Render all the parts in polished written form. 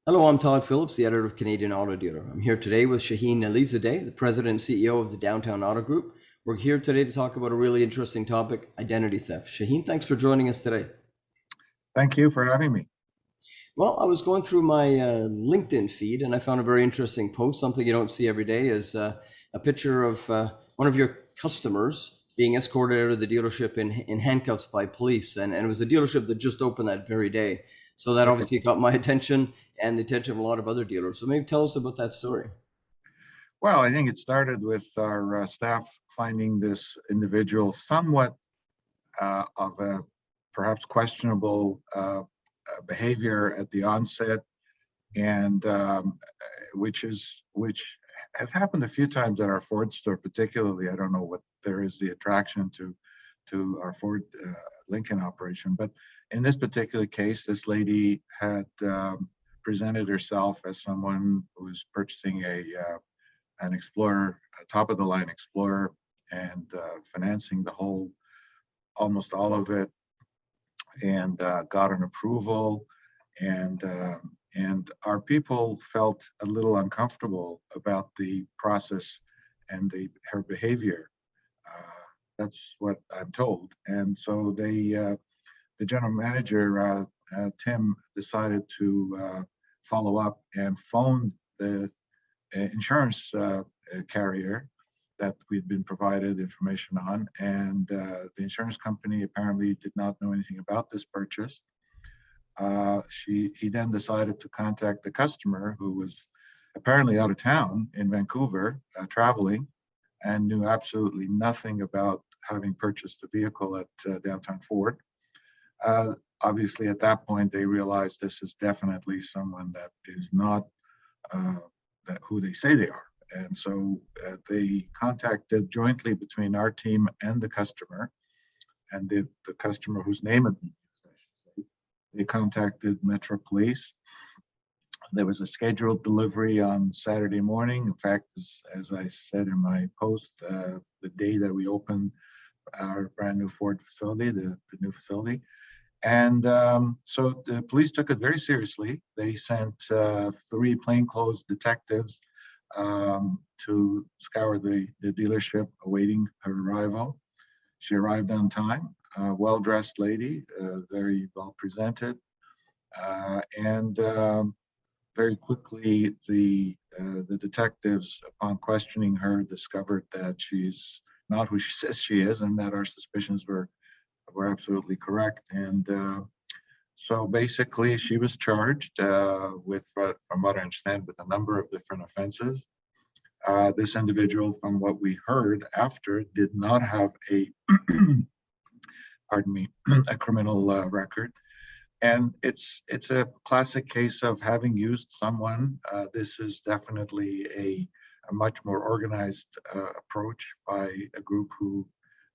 Hello, I'm Todd Phillips, the editor of Canadian Auto Dealer. I'm here today with Shahin Alizadeh, the president and CEO of the Downtown Auto Group. We're here today to talk about a really interesting topic, identity theft. Shahin, thanks for joining us today. Thank you for having me. Well, I was going through my LinkedIn feed and I found a very interesting post. Something you don't see every day is a picture of one of your customers being escorted out of the dealership in handcuffs by police. And it was a dealership that just opened that very day. So that Right. obviously caught my attention and the attention of a lot of other dealers. So maybe tell us about that story. Well, I think it started with our staff finding this individual somewhat of a perhaps questionable behavior at the onset, and which has happened a few times at our Ford store, particularly. I don't know what there is the attraction to our Ford Lincoln operation, but in this particular case, this lady had presented herself as someone who was purchasing an Explorer, a top of the line Explorer, and financing the whole, almost all of it, and got an approval, and and our people felt a little uncomfortable about the process and her behavior. That's what I'm told, and so the general manager Tim decided to follow up and phone the insurance carrier that we'd been provided information on, and the insurance company apparently did not know anything about this purchase. He then decided to contact the customer, who was apparently out of town in Vancouver, traveling, and knew absolutely nothing about having purchased a vehicle at Downtown Ford. Obviously, at that point, they realized this is definitely someone that is not uh, who they say they are. And so they contacted jointly between our team and the customer, and the customer whose name had been used, I should say. They contacted Metro Police. There was a scheduled delivery on Saturday morning. In fact, as I said in my post, the day that we opened our brand new Ford facility, the new facility. And so the police took it very seriously. They sent three plainclothes detectives to scour the dealership awaiting her arrival. She arrived on time, a well-dressed lady, very well presented, and very quickly the detectives, upon questioning her, discovered that she's not who she says she is, and that our suspicions were absolutely correct. And so basically, she was charged with, from what I understand, with a number of different offenses. This individual, from what we heard after, did not have a, pardon me, a criminal record. And it's a classic case of having used someone. This is definitely a much more organized approach by a group who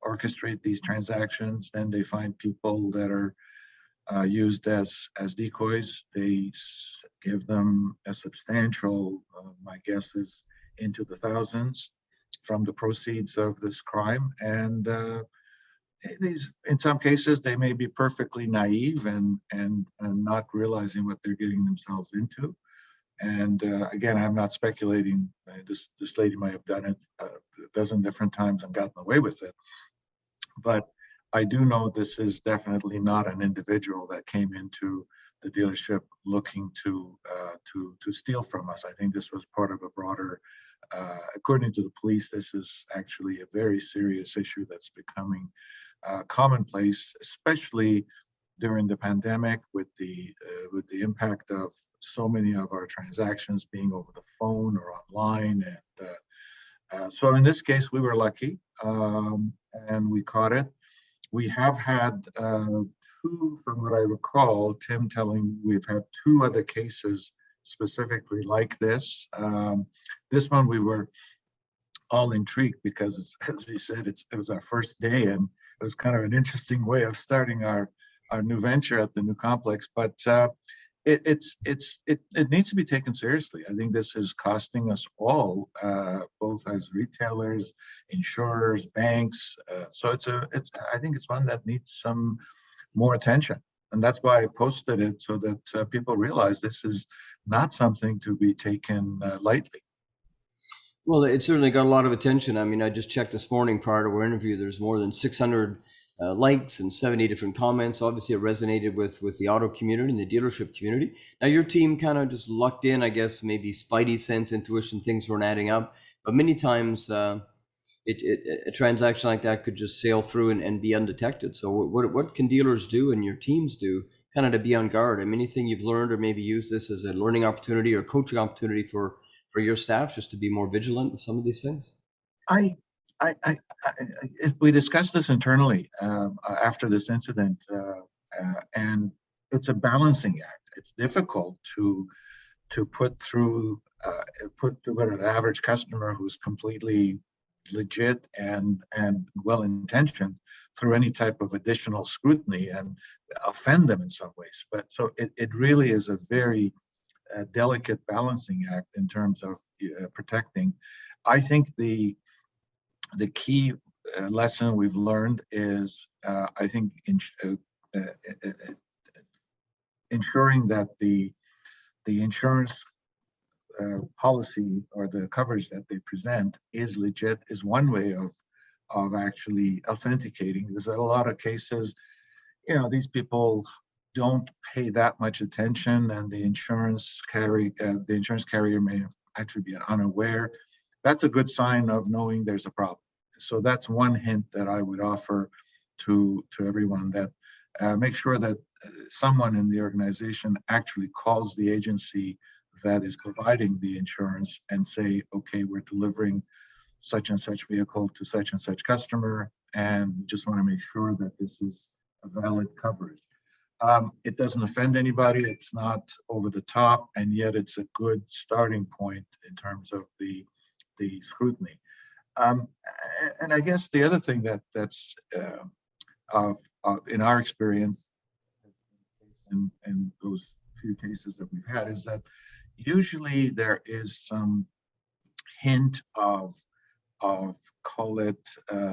orchestrate these transactions. Then they find people that are used as decoys. They give them a substantial, my guess is into the thousands, from the proceeds of this crime. And these, in some cases, they may be perfectly naive and not realizing what they're getting themselves into. And again, I'm not speculating. This lady might have done it a dozen different times and gotten away with it. But I do know this is definitely not an individual that came into the dealership looking to steal from us. I think this was part of a broader. According to the police, this is actually a very serious issue that's becoming commonplace, especially during the pandemic, with the impact of so many of our transactions being over the phone or online. And so in this case, we were lucky, and we caught it. We have had two, from what I recall, Tim telling, we've had two other cases specifically like this. This one we were all intrigued because, as he said, it was our first day, and it was kind of an interesting way of starting our new venture at the new complex. But it needs to be taken seriously. I think this is costing us all, both as retailers, insurers, banks. So it's I think it's one that needs some more attention. And that's why I posted it, so that people realize this is not something to be taken lightly. Well, it certainly got a lot of attention. I mean, I just checked this morning prior to our interview. There's more than 600 likes and 70 different comments. Obviously, it resonated with the auto community and the dealership community. Now, your team kind of just lucked in, I guess, maybe spidey sense, intuition, things weren't adding up. But many times, a transaction like that could just sail through and be undetected. So, what can dealers do and your teams do, kind of to be on guard? I mean, anything you've learned, or maybe use this as a learning opportunity or coaching opportunity for your staff, just to be more vigilant with some of these things? I, we discussed this internally after this incident, and it's a balancing act. It's difficult to put through an average customer who's completely legit and well intentioned through any type of additional scrutiny and offend them in some ways. But so it really is a very delicate balancing act in terms of protecting. I think the key lesson we've learned is I think ensuring that the insurance policy or the coverage that they present is legit is one way of actually authenticating. There's a lot of cases, these people don't pay that much attention, and the insurance carrier may actually be unaware. That's a good sign of knowing there's a problem. So that's one hint that I would offer to everyone, that make sure that someone in the organization actually calls the agency that is providing the insurance and say, okay, we're delivering such and such vehicle to such and such customer, and just want to make sure that this is a valid coverage. It doesn't offend anybody, it's not over the top, and yet it's a good starting point in terms of the scrutiny. And I guess the other thing that's in our experience in those few cases that we've had is that usually there is some hint of call it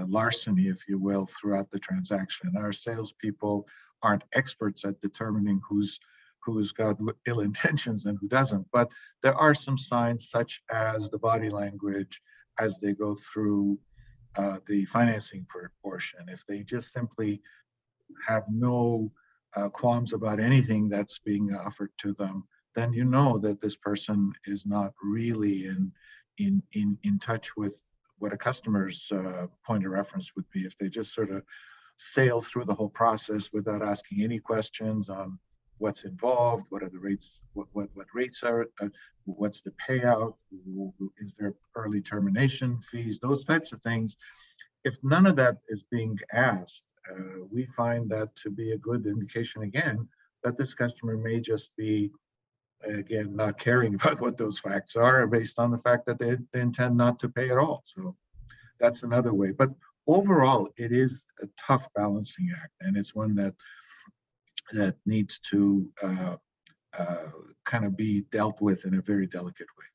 larceny, if you will, throughout the transaction. Our salespeople aren't experts at determining who's got ill intentions and who doesn't, but there are some signs, such as the body language as they go through the financing portion. If they just simply have no qualms about anything that's being offered to them, then you know that this person is not really in touch with what a customer's point of reference would be. If they just sort of sail through the whole process without asking any questions on what's involved, what are the rates, what rates are, what's the payout, is there early termination fees, those types of things. If none of that is being asked, we find that to be a good indication, again, that this customer may just be, again, not caring about what those facts are, based on the fact that they intend not to pay at all. So that's another way. But overall, it is a tough balancing act, and it's one that needs to kind of be dealt with in a very delicate way.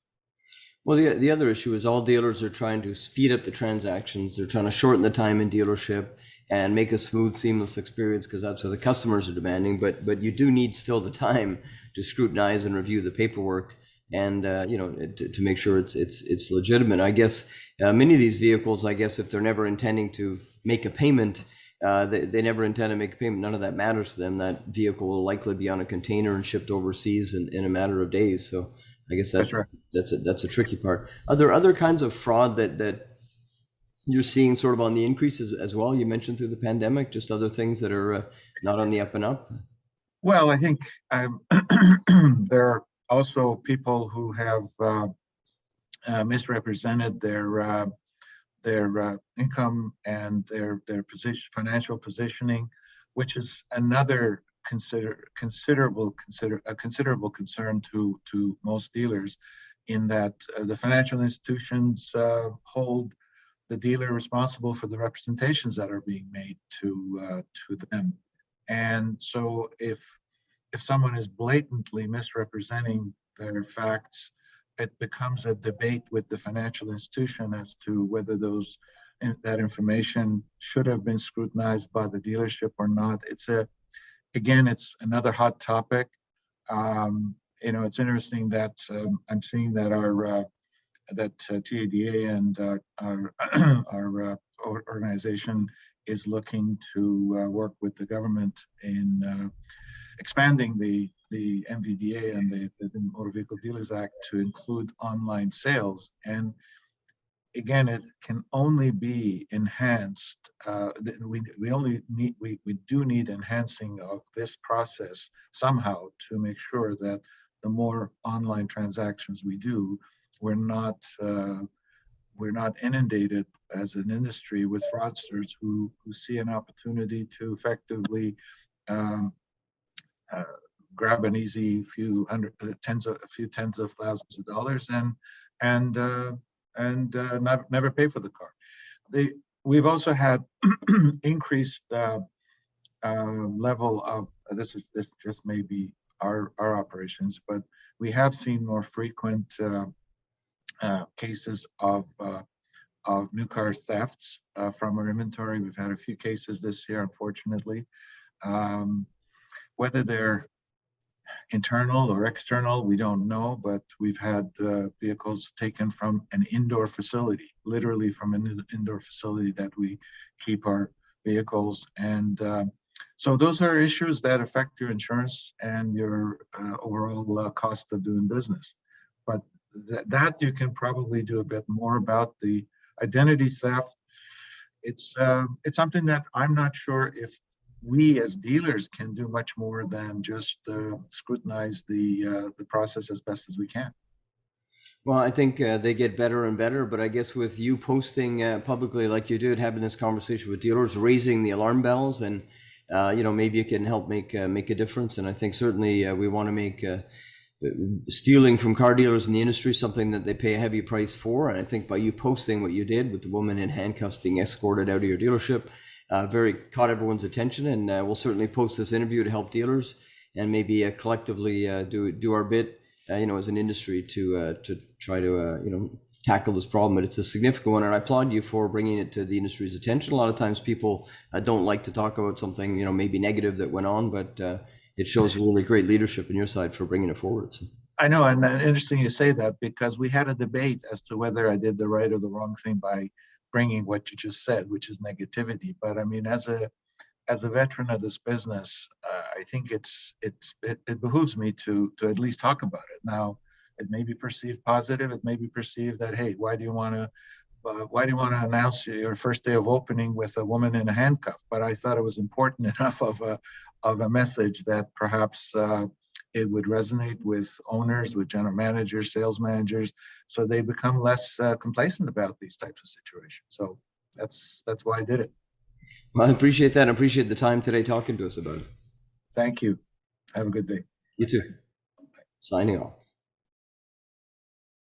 Well, the other issue is all dealers are trying to speed up the transactions. They're trying to shorten the time in dealership and make a smooth, seamless experience, because that's what the customers are demanding. But you do need still the time to scrutinize and review the paperwork, and to make sure it's legitimate. I guess many of these vehicles, I guess, if they're never intending to make a payment, they never intend to make a payment. None of that matters to them. That vehicle will likely be on a container and shipped overseas in a matter of days. So I guess that's right. That's a tricky part. Are there other kinds of fraud that you're seeing sort of on the increases as well? You mentioned through the pandemic, just other things that are not on the up and up. Well, I think there are also people who have misrepresented their income and their financial positioning, which is another considerable concern to most dealers, in that the financial institutions hold the dealer responsible for the representations that are being made to them. And so if someone is blatantly misrepresenting their facts, it becomes a debate with the financial institution as to whether that information should have been scrutinized by the dealership or not. again, it's another hot topic. It's interesting that I'm seeing that TADA and our organization is looking to work with the government in expanding the MVDA and the Motor Vehicle Dealers Act to include online sales. And again, it can only be enhanced. We do need enhancing of this process somehow to make sure that the more online transactions we do, we're not inundated as an industry with fraudsters who see an opportunity to effectively um, uh, grab an easy few tens of thousands of dollars and never pay for the car. We've also had increased level of this just may be our operations, but we have seen more frequent cases of new car thefts from our inventory. We've had a few cases this year, unfortunately. Whether they're internal or external, we don't know, but we've had vehicles taken from an indoor facility, literally from an indoor facility that we keep our vehicles. And so those are issues that affect your insurance and your overall cost of doing business. But that you can probably do a bit more about. The identity theft. It's something that I'm not sure if we as dealers can do much more than just scrutinize the process as best as we can. Well, I think they get better and better, but I guess with you posting publicly like you did, having this conversation with dealers, raising the alarm bells, and maybe you can help make a difference. And I think certainly we want to make stealing from car dealers in the industry something that they pay a heavy price for. And I think by you posting what you did with the woman in handcuffs being escorted out of your dealership, very caught everyone's attention. And we'll certainly post this interview to help dealers and maybe collectively do our bit, as an industry to try to tackle this problem. But it's a significant one, and I applaud you for bringing it to the industry's attention. A lot of times people don't like to talk about something maybe negative that went on, but it shows really great leadership on your side for bringing it forward. So. I know, and interesting you say that, because we had a debate as to whether I did the right or the wrong thing by bringing what you just said, which is negativity. But I mean, as a veteran of this business, I think it behooves me to at least talk about it. Now, it may be perceived positive. It may be perceived that, hey, why do you want to announce your first day of opening with a woman in a handcuff? But I thought it was important enough of a message that perhaps it would resonate with owners, with general managers, sales managers, so they become less complacent about these types of situations. So that's why I did it. Well, I appreciate that. I appreciate the time today talking to us about it. Thank you. Have a good day. You too. Signing off.